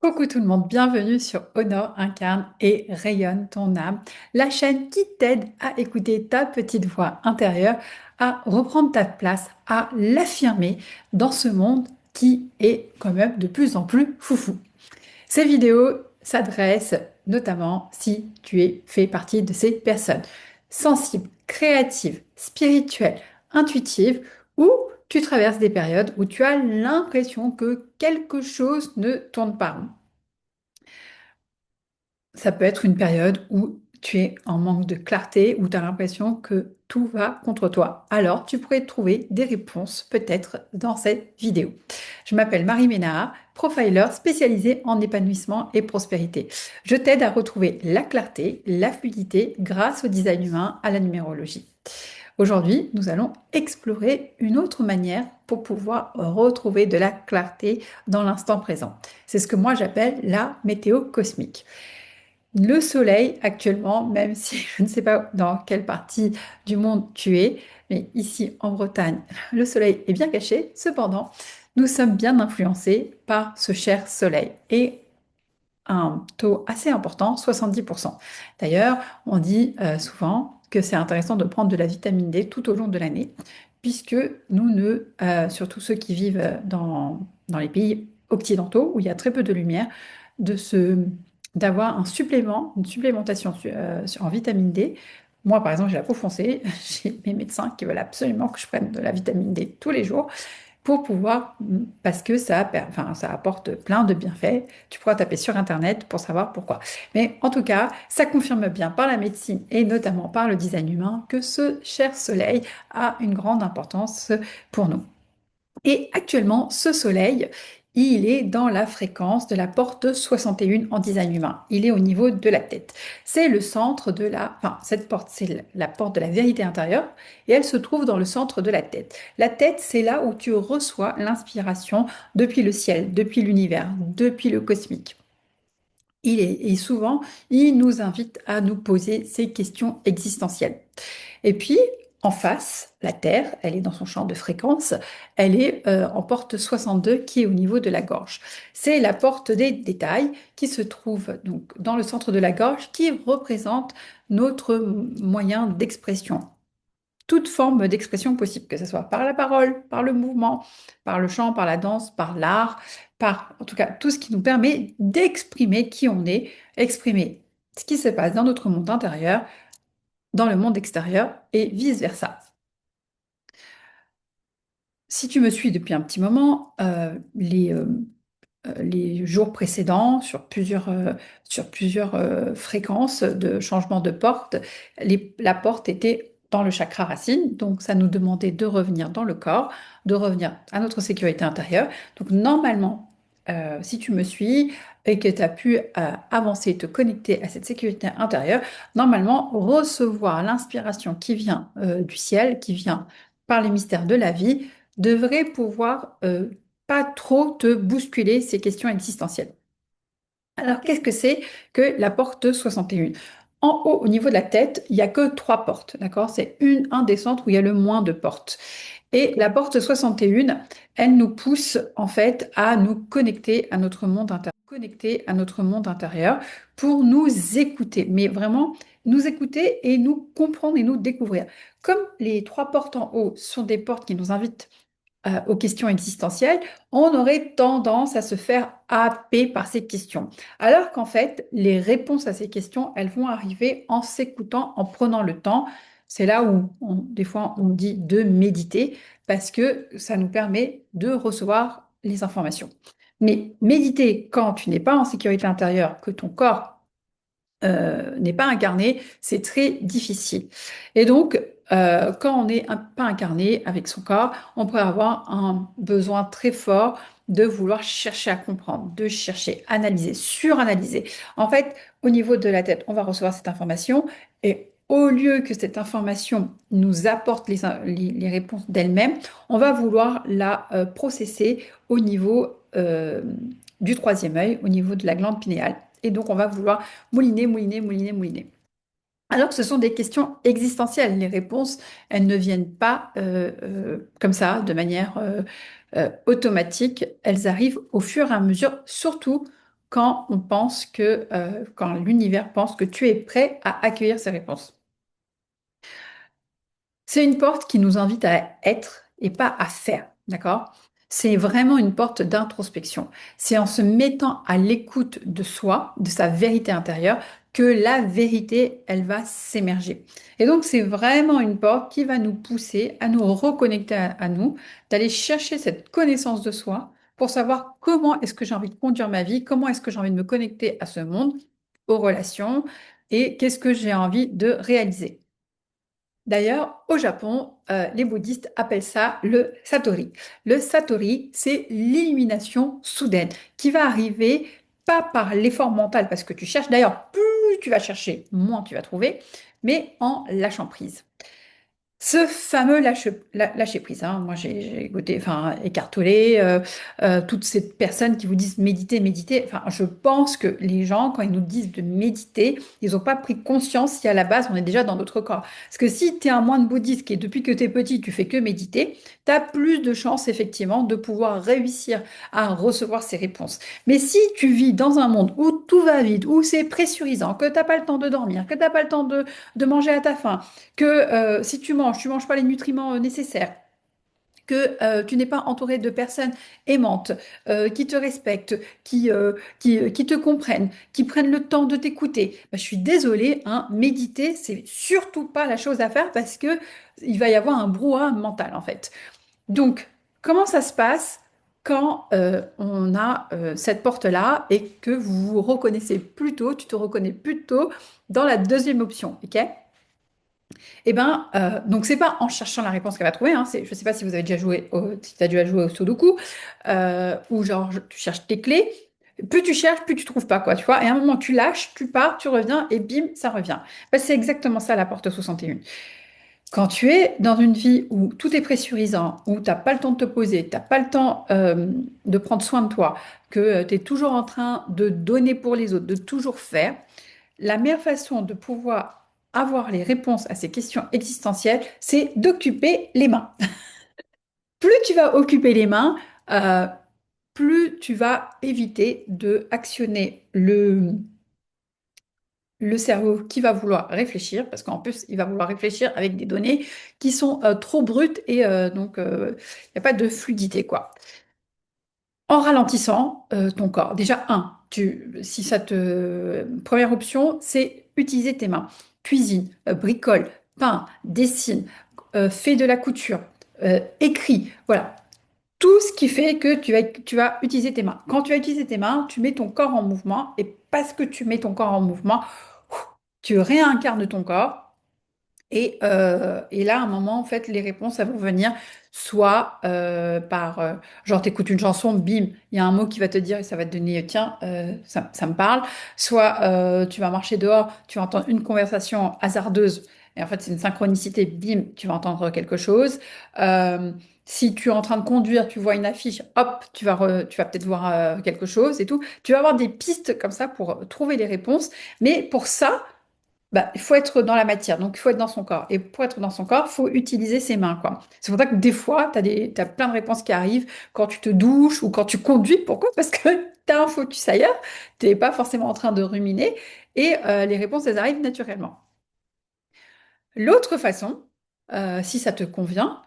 Coucou tout le monde, bienvenue sur Honore, incarne et rayonne ton âme, la chaîne qui t'aide à écouter ta petite voix intérieure, à reprendre ta place, à l'affirmer dans ce monde qui est quand même de plus en plus foufou. Ces vidéos s'adressent notamment si tu es fait partie de ces personnes sensibles, créatives, spirituelles, intuitives, ou tu traverses des périodes où tu as l'impression que quelque chose ne tourne pas rond. Ça peut être une période où tu es en manque de clarté, où tu as l'impression que tout va contre toi. Alors, tu pourrais trouver des réponses peut-être dans cette vidéo. Je m'appelle Marie Ménard, profiler spécialisée en épanouissement et prospérité. Je t'aide à retrouver la clarté, la fluidité grâce au design humain, à la numérologie. Aujourd'hui, nous allons explorer une autre manière pour pouvoir retrouver de la clarté dans l'instant présent. C'est ce que moi j'appelle la météo cosmique. Le soleil actuellement, même si je ne sais pas dans quelle partie du monde tu es, mais ici en Bretagne, le soleil est bien caché. Cependant, nous sommes bien influencés par ce cher soleil et un taux assez important, 70%. D'ailleurs, on dit souvent que c'est intéressant de prendre de la vitamine D tout au long de l'année, puisque nous ne, surtout ceux qui vivent dans les pays occidentaux où il y a très peu de lumière, de se, d'avoir un supplément, une supplémentation en vitamine D. Moi, par exemple, j'ai la peau foncée, j'ai mes médecins qui veulent absolument que je prenne de la vitamine D tous les jours pour pouvoir, parce que ça apporte plein de bienfaits. Tu pourras taper sur Internet pour savoir pourquoi. Mais en tout cas, ça confirme bien par la médecine et notamment par le design humain que ce cher soleil a une grande importance pour nous. Et actuellement, ce soleil, il est dans la fréquence de la porte 61 en design humain. Il est au niveau de la tête. C'est le centre de la... Enfin, cette porte, c'est la porte de la vérité intérieure et elle se trouve dans le centre de la tête. La tête, c'est là où tu reçois l'inspiration depuis le ciel, depuis l'univers, depuis le cosmique. Et souvent, il nous invite à nous poser ces questions existentielles. Et puis, en face, la Terre, elle est dans son champ de fréquence, elle est en porte 62 qui est au niveau de la gorge. C'est la porte des détails qui se trouve donc dans le centre de la gorge qui représente notre moyen d'expression. Toute forme d'expression possible, que ce soit par la parole, par le mouvement, par le chant, par la danse, par l'art, par en tout cas tout ce qui nous permet d'exprimer qui on est, exprimer ce qui se passe dans notre monde intérieur, dans le monde extérieur et vice-versa. Si tu me suis depuis un petit moment, les jours précédents, sur plusieurs fréquences de changement de porte, la porte était dans le chakra racine, donc ça nous demandait de revenir dans le corps, de revenir à notre sécurité intérieure. Donc normalement, si tu me suis et que tu as pu avancer, te connecter à cette sécurité intérieure, normalement, recevoir l'inspiration qui vient du ciel, qui vient par les mystères de la vie, devrait pouvoir pas trop te bousculer ces questions existentielles. Alors, qu'est-ce que c'est que la porte 61? En haut, au niveau de la tête, il n'y a que trois portes, d'accord? C'est un des centres où il y a le moins de portes. Et la porte 61, elle nous pousse en fait à nous connecter à notre monde intérieur, connecter à notre monde intérieur pour nous écouter, mais vraiment nous écouter et nous comprendre et nous découvrir. Comme les trois portes en haut sont des portes qui nous invitent aux questions existentielles, on aurait tendance à se faire happer par ces questions. Alors qu'en fait, les réponses à ces questions, elles vont arriver en s'écoutant, en prenant le temps. C'est là où, des fois, on dit de méditer, parce que ça nous permet de recevoir les informations. Mais méditer quand tu n'es pas en sécurité intérieure, que ton corps n'est pas incarné, c'est très difficile. Et donc, quand on n'est pas incarné avec son corps, on pourrait avoir un besoin très fort de vouloir chercher à comprendre, de chercher, analyser, suranalyser. En fait, au niveau de la tête, on va recevoir cette information et au lieu que cette information nous apporte les réponses d'elle-même, on va vouloir la processer au niveau du troisième œil, au niveau de la glande pinéale. Et donc, on va vouloir mouliner, mouliner, mouliner, mouliner. Alors que ce sont des questions existentielles. Les réponses, elles ne viennent pas comme ça, de manière automatique. Elles arrivent au fur et à mesure, surtout quand on pense quand l'univers pense que tu es prêt à accueillir ces réponses. C'est une porte qui nous invite à être et pas à faire, d'accord? C'est vraiment une porte d'introspection. C'est en se mettant à l'écoute de soi, de sa vérité intérieure, que la vérité, elle va s'émerger. Et donc, c'est vraiment une porte qui va nous pousser à nous reconnecter à nous, d'aller chercher cette connaissance de soi pour savoir comment est-ce que j'ai envie de conduire ma vie, comment est-ce que j'ai envie de me connecter à ce monde, aux relations, et qu'est-ce que j'ai envie de réaliser. D'ailleurs, au Japon, les bouddhistes appellent ça le satori. Le satori, c'est l'illumination soudaine qui va arriver pas par l'effort mental, parce que tu cherches. D'ailleurs, plus tu vas chercher, moins tu vas trouver, mais en lâchant prise. Ce fameux lâcher prise, hein. Moi j'ai goûté, enfin écartelé, toutes ces personnes qui vous disent méditer, méditer. Enfin, je pense que les gens, quand ils nous disent de méditer, ils n'ont pas pris conscience si à la base on est déjà dans notre corps. Parce que si tu es un moine bouddhiste et depuis que tu es petit, tu fais que méditer, tu as plus de chances effectivement de pouvoir réussir à recevoir ces réponses. Mais si tu vis dans un monde où tout va vite, où c'est pressurisant, que tu n'as pas le temps de dormir, que tu n'as pas le temps de manger à ta faim, que si tu manges pas les nutriments nécessaires, que tu n'es pas entouré de personnes aimantes, qui te respectent, qui te comprennent, qui prennent le temps de t'écouter. Bah, je suis désolée, hein, méditer, c'est surtout pas la chose à faire parce que il va y avoir un brouhaha mental en fait. Donc, comment ça se passe quand on a cette porte-là et que vous vous reconnaissez plutôt, tu te reconnais plutôt dans la deuxième option, ok? Eh ben, donc c'est pas en cherchant la réponse qu'elle va trouver, hein, je sais pas si vous avez déjà joué si tu as déjà joué au Sudoku, où genre tu cherches tes clés, plus tu cherches, plus tu trouves pas, quoi, tu vois, et à un moment tu lâches, tu pars, tu reviens, et bim, ça revient. Ben, c'est exactement ça la porte 61. Quand tu es dans une vie où tout est pressurisant, où tu n'as pas le temps de te poser, tu n'as pas le temps de prendre soin de toi, que tu es toujours en train de donner pour les autres, de toujours faire, la meilleure façon de pouvoir avoir les réponses à ces questions existentielles, c'est d'occuper les mains. Plus tu vas occuper les mains, euh, plus tu vas éviter de actionner le cerveau qui va vouloir réfléchir, parce qu'en plus, il va vouloir réfléchir avec des données qui sont trop brutes et donc il n'y a pas de fluidité, quoi. En ralentissant ton corps. Déjà, si ça te... Première option, c'est utiliser tes mains. Cuisine, bricole, peint, dessine, fais de la couture, écris. Voilà. Tout ce qui fait que tu vas utiliser tes mains. Quand tu vas utiliser tes mains, tu mets ton corps en mouvement et parce que tu mets ton corps en mouvement, tu réincarnes ton corps et là, à un moment, en fait, les réponses, elles vont venir soit genre, t'écoutes une chanson, bim, il y a un mot qui va te dire et ça va te donner, tiens, ça me parle. Soit tu vas marcher dehors, tu vas entendre une conversation hasardeuse et en fait, c'est une synchronicité, bim, tu vas entendre quelque chose. Euh, Si tu es en train de conduire, tu vois une affiche, hop, tu vas peut-être voir quelque chose et tout. Tu vas avoir des pistes comme ça pour trouver les réponses. Mais pour ça, bah, il faut être dans la matière, donc il faut être dans son corps. Et pour être dans son corps, il faut utiliser ses mains, quoi. C'est pour ça que des fois, t'as plein de réponses qui arrivent quand tu te douches ou quand tu conduis. Pourquoi? Parce que tu as un focus ailleurs, tu n'es pas forcément en train de ruminer et les réponses, elles arrivent naturellement. L'autre façon, si ça te convient,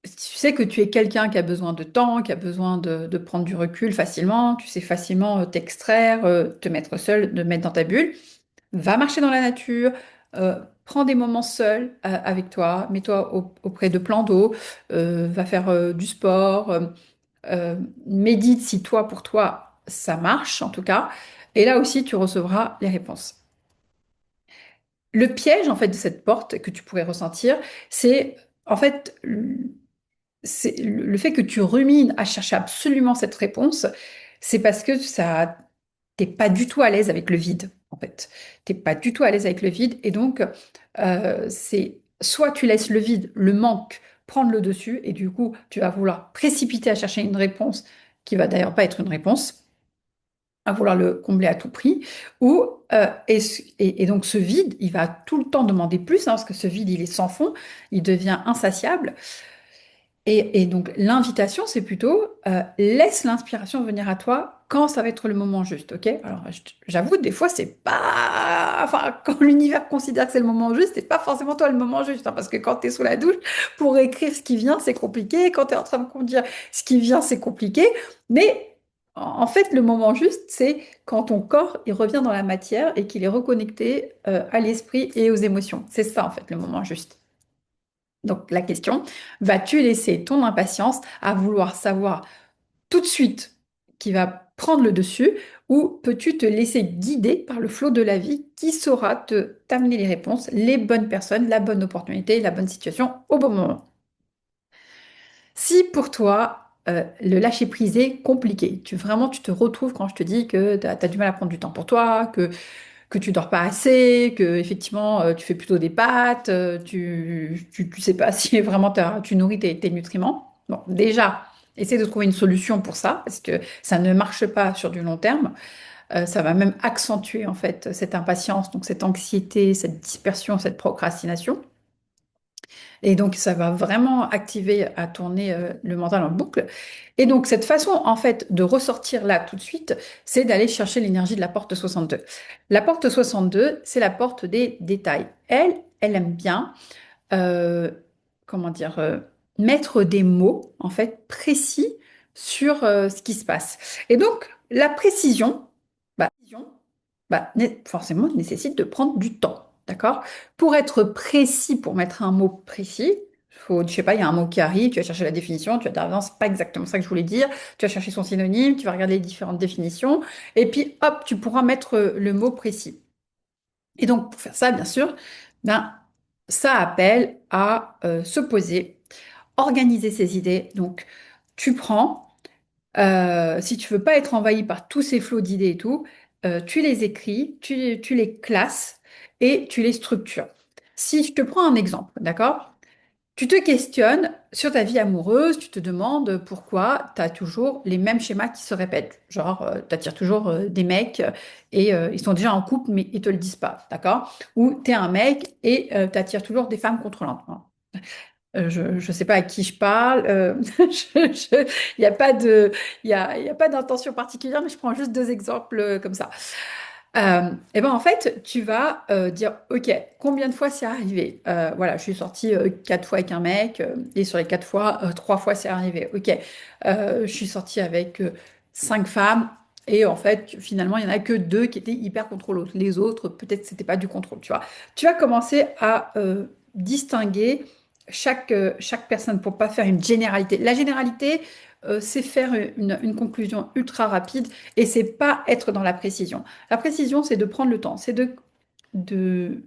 si tu sais que tu es quelqu'un qui a besoin de temps, qui a besoin de prendre du recul facilement, tu sais facilement t'extraire, te mettre seul, te mettre dans ta bulle. Va marcher dans la nature, prends des moments seuls avec toi, mets-toi auprès de plans d'eau, va faire du sport, médite si toi, pour toi, ça marche en tout cas. Et là aussi, tu recevras les réponses. Le piège en fait de cette porte que tu pourrais ressentir, c'est en fait c'est le fait que tu rumines à chercher absolument cette réponse, c'est parce que ça, t'es pas du tout à l'aise avec le vide, en fait. T'es pas du tout à l'aise avec le vide, et donc c'est soit tu laisses le vide, le manque prendre le dessus, et du coup tu vas vouloir précipiter à chercher une réponse qui va d'ailleurs pas être une réponse, à vouloir le combler à tout prix, ou et donc ce vide, il va tout le temps demander plus, hein, parce que ce vide il est sans fond, il devient insatiable. Et donc, l'invitation, c'est plutôt laisse l'inspiration venir à toi quand ça va être le moment juste, ok? Alors, j'avoue, des fois, c'est pas. Enfin, quand l'univers considère que c'est le moment juste, c'est pas forcément toi le moment juste, hein, parce que quand tu es sous la douche, pour écrire ce qui vient, c'est compliqué. Quand tu es en train de conduire, ce qui vient, c'est compliqué. Mais en fait, le moment juste, c'est quand ton corps il revient dans la matière et qu'il est reconnecté à l'esprit et aux émotions. C'est ça, en fait, le moment juste. Donc la question, vas-tu laisser ton impatience à vouloir savoir tout de suite qui va prendre le dessus ou peux-tu te laisser guider par le flot de la vie qui saura te t'amener les réponses, les bonnes personnes, la bonne opportunité, la bonne situation au bon moment? Si pour toi, le lâcher-prise est compliqué, vraiment tu te retrouves quand je te dis que tu as du mal à prendre du temps pour toi, que tu dors pas assez, que effectivement tu fais plutôt des pâtes, tu sais pas si vraiment tu nourris tes nutriments. Bon, déjà, essaie de trouver une solution pour ça, parce que ça ne marche pas sur du long terme. Ça va même accentuer en fait cette impatience, donc cette anxiété, cette dispersion, cette procrastination. Et donc, ça va vraiment activer à tourner le mental en boucle. Et donc, cette façon, en fait, de ressortir là tout de suite, c'est d'aller chercher l'énergie de la porte 62. La porte 62, c'est la porte des détails. Elle aime bien, euh, comment dire, mettre des mots, en fait, précis sur ce qui se passe. Et donc, la précision, forcément, nécessite de prendre du temps, d'accord? Pour être précis, pour mettre un mot précis, faut, je sais pas, il y a un mot qui arrive, tu vas chercher la définition, tu vas dire, ah non, c'est pas exactement ça que je voulais dire, tu vas chercher son synonyme, tu vas regarder les différentes définitions, et puis hop, tu pourras mettre le mot précis. Et donc, pour faire ça, bien sûr, ben, ça appelle à se poser, organiser ses idées. Donc, tu prends si tu veux pas être envahi par tous ces flots d'idées et tout, tu les écris, tu les classes et tu les structures. Si je te prends un exemple, d'accord? Tu te questionnes sur ta vie amoureuse, tu te demandes pourquoi tu as toujours les mêmes schémas qui se répètent. Genre, tu attires toujours des mecs et ils sont déjà en couple mais ils te le disent pas, d'accord? Ou tu es un mec et tu attires toujours des femmes contrôlantes. Je ne sais pas à qui je parle. Il n'y a pas il y a pas d'intention particulière, mais je prends juste deux exemples comme ça. Et ben en fait, tu vas dire, OK, combien de fois c'est arrivé? Voilà, je suis sortie quatre fois avec un mec, et sur les quatre fois, trois fois c'est arrivé. OK, je suis sortie avec cinq femmes, et en fait, finalement, il n'y en a que deux qui étaient hyper contrôleuses. Les autres, peut-être, c'était pas du contrôle, tu vois. Tu vas commencer à distinguer chaque personne pour pas faire une généralité. La généralité, c'est faire une conclusion ultra rapide et c'est pas être dans la précision. La précision, c'est de prendre le temps, c'est de, de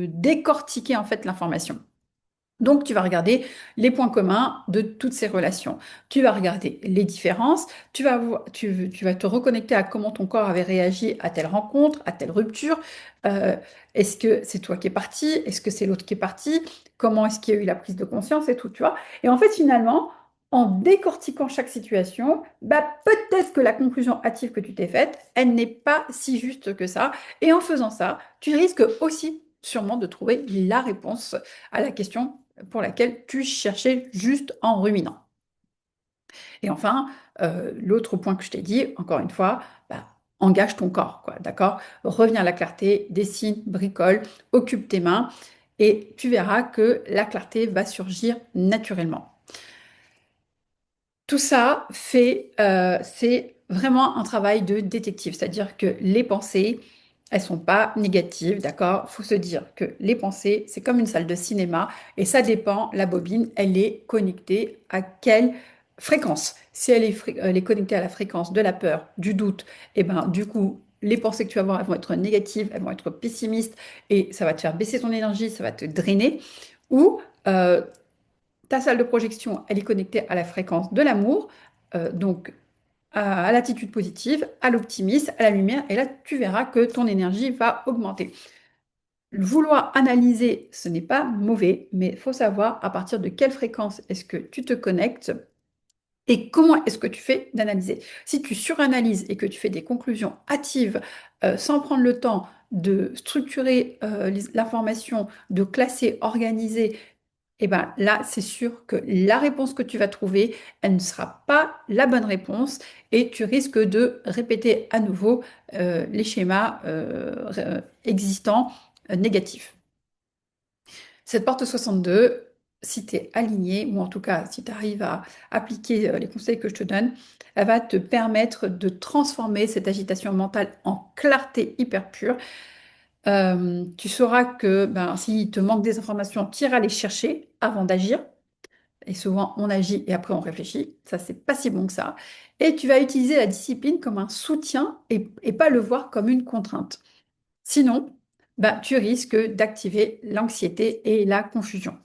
décortiquer en fait l'information. Donc, tu vas regarder les points communs de toutes ces relations. Tu vas regarder les différences. Tu vas te reconnecter à comment ton corps avait réagi à telle rencontre, à telle rupture. Euh, est-ce que c'est toi qui es parti? Est-ce que c'est l'autre qui est parti? Comment est-ce qu'il y a eu la prise de conscience et tout, tu vois? Et en fait, finalement, en décortiquant chaque situation, bah, peut-être que la conclusion hâtive que tu t'es faite, elle n'est pas si juste que ça. Et en faisant ça, tu risques aussi sûrement de trouver la réponse à la question pour laquelle tu cherchais juste en ruminant. Et enfin, l'autre point que je t'ai dit, encore une fois, bah, engage ton corps, quoi, d'accord? Reviens à la clarté, dessine, bricole, occupe tes mains et tu verras que la clarté va surgir naturellement. Tout ça c'est vraiment un travail de détective, c'est-à-dire que les pensées, elles sont pas négatives, d'accord? Faut se dire que les pensées, c'est comme une salle de cinéma et ça dépend, la bobine, elle est connectée à quelle fréquence. Si elle est connectée à la fréquence de la peur, du doute, et ben du coup, les pensées que tu vas avoir, elles vont être négatives, elles vont être pessimistes et ça va te faire baisser ton énergie, ça va te drainer. Ou ta salle de projection, elle est connectée à la fréquence de l'amour, donc à l'attitude positive, à l'optimisme, à la lumière, et là, tu verras que ton énergie va augmenter. Vouloir analyser, ce n'est pas mauvais, mais il faut savoir à partir de quelle fréquence est-ce que tu te connectes et comment est-ce que tu fais d'analyser. Si tu suranalyses et que tu fais des conclusions hâtives sans prendre le temps de structurer l'information, de classer, organiser, et ben là, c'est sûr que la réponse que tu vas trouver, elle ne sera pas la bonne réponse et tu risques de répéter à nouveau les schémas existants négatifs. Cette porte 62, si tu es aligné, ou en tout cas si tu arrives à appliquer les conseils que je te donne, elle va te permettre de transformer cette agitation mentale en clarté hyper pure. Tu sauras que ben, s'il te manque des informations, tu iras les chercher avant d'agir. Et souvent, on agit et après on réfléchit. Ça, c'est pas si bon que ça. Et tu vas utiliser la discipline comme un soutien et pas le voir comme une contrainte. Sinon, bah, tu risques d'activer l'anxiété et la confusion.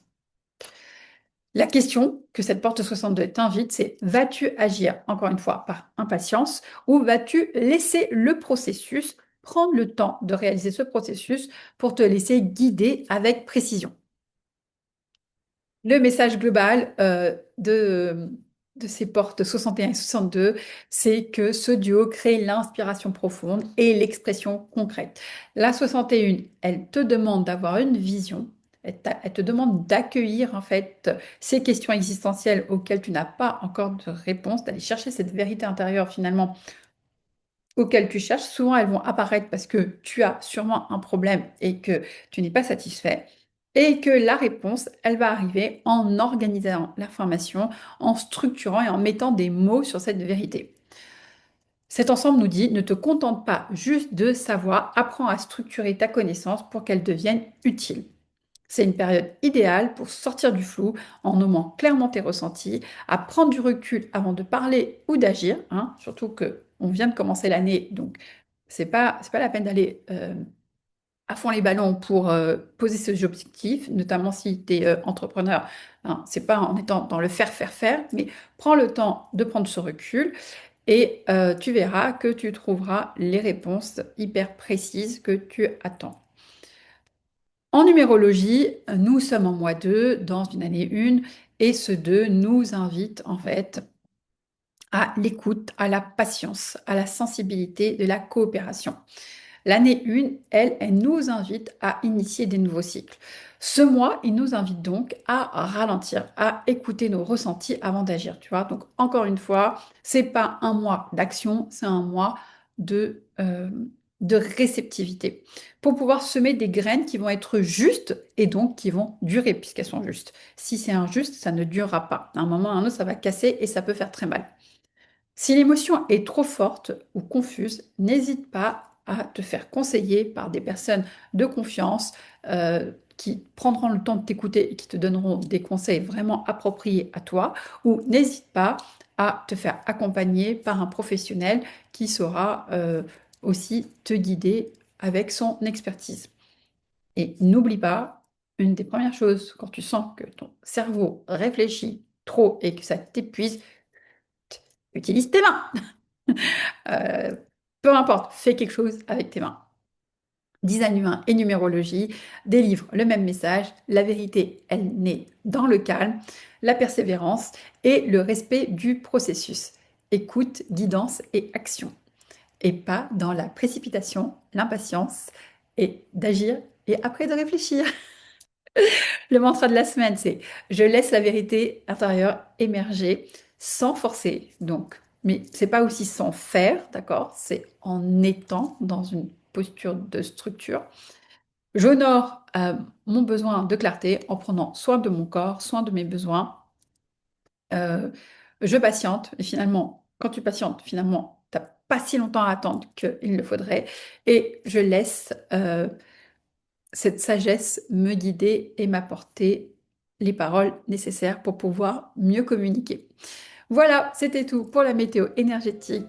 La question que cette porte 62 t'invite, c'est vas-tu agir, encore une fois, par impatience ou vas-tu laisser le processus, prendre le temps de réaliser ce processus pour te laisser guider avec précision? Le message global de ces portes 61 et 62, c'est que ce duo crée l'inspiration profonde et l'expression concrète. La 61, elle te demande d'avoir une vision, elle te demande d'accueillir en fait ces questions existentielles auxquelles tu n'as pas encore de réponse, d'aller chercher cette vérité intérieure finalement auxquelles tu cherches. Souvent, elles vont apparaître parce que tu as sûrement un problème et que tu n'es pas satisfait. Et que la réponse, elle va arriver en organisant l'information, en structurant et en mettant des mots sur cette vérité. Cet ensemble nous dit, ne te contente pas juste de savoir, apprends à structurer ta connaissance pour qu'elle devienne utile. C'est une période idéale pour sortir du flou en nommant clairement tes ressentis, à prendre du recul avant de parler ou d'agir, hein, surtout que on vient de commencer l'année, donc c'est pas la peine d'aller à fond les ballons pour poser ces objectifs, notamment si tu es entrepreneur. Hein, c'est pas en étant dans le faire, faire, faire, mais prends le temps de prendre ce recul et tu verras que tu trouveras les réponses hyper précises que tu attends. En numérologie, nous sommes en mois 2 dans une année 1 et ce 2 nous invite en fait à l'écoute, à la patience, à la sensibilité de la coopération. L'année 1, elle nous invite à initier des nouveaux cycles. Ce mois, il nous invite donc à ralentir, à écouter nos ressentis avant d'agir, tu vois. Donc, encore une fois, c'est pas un mois d'action, c'est un mois de réceptivité pour pouvoir semer des graines qui vont être justes et donc qui vont durer puisqu'elles sont justes. Si c'est injuste, ça ne durera pas. À un moment ou à un autre, ça va casser et ça peut faire très mal. Si l'émotion est trop forte ou confuse, n'hésite pas à te faire conseiller par des personnes de confiance qui prendront le temps de t'écouter et qui te donneront des conseils vraiment appropriés à toi, ou n'hésite pas à te faire accompagner par un professionnel qui saura aussi te guider avec son expertise. Et n'oublie pas, une des premières choses quand tu sens que ton cerveau réfléchit trop et que ça t'épuise, utilise tes mains. Euh, Peu importe, fais quelque chose avec tes mains. Design humain et numérologie délivrent le même message. La vérité, elle naît dans le calme, la persévérance et le respect du processus. Écoute, guidance et action. Et pas dans la précipitation, l'impatience et d'agir et après de réfléchir. Le mantra de la semaine, c'est je laisse la vérité intérieure émerger sans forcer. Donc, mais c'est pas aussi sans faire, d'accord? C'est en étant dans une posture de structure. J'honore mon besoin de clarté en prenant soin de mon corps, soin de mes besoins. Euh, je patiente et finalement, quand tu patientes, finalement, t'as pas si longtemps à attendre qu'il le faudrait. Et je laisse cette sagesse me guider et m'apporter les paroles nécessaires pour pouvoir mieux communiquer. Voilà, c'était tout pour la météo énergétique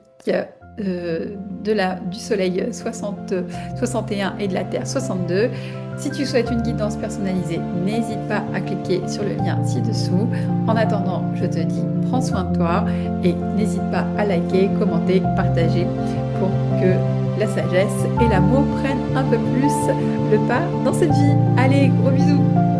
du Soleil 61 et de la Terre 62. Si tu souhaites une guidance personnalisée, n'hésite pas à cliquer sur le lien ci-dessous. En attendant, je te dis, prends soin de toi et n'hésite pas à liker, commenter, partager pour que la sagesse et l'amour prennent un peu plus le pas dans cette vie. Allez, gros bisous!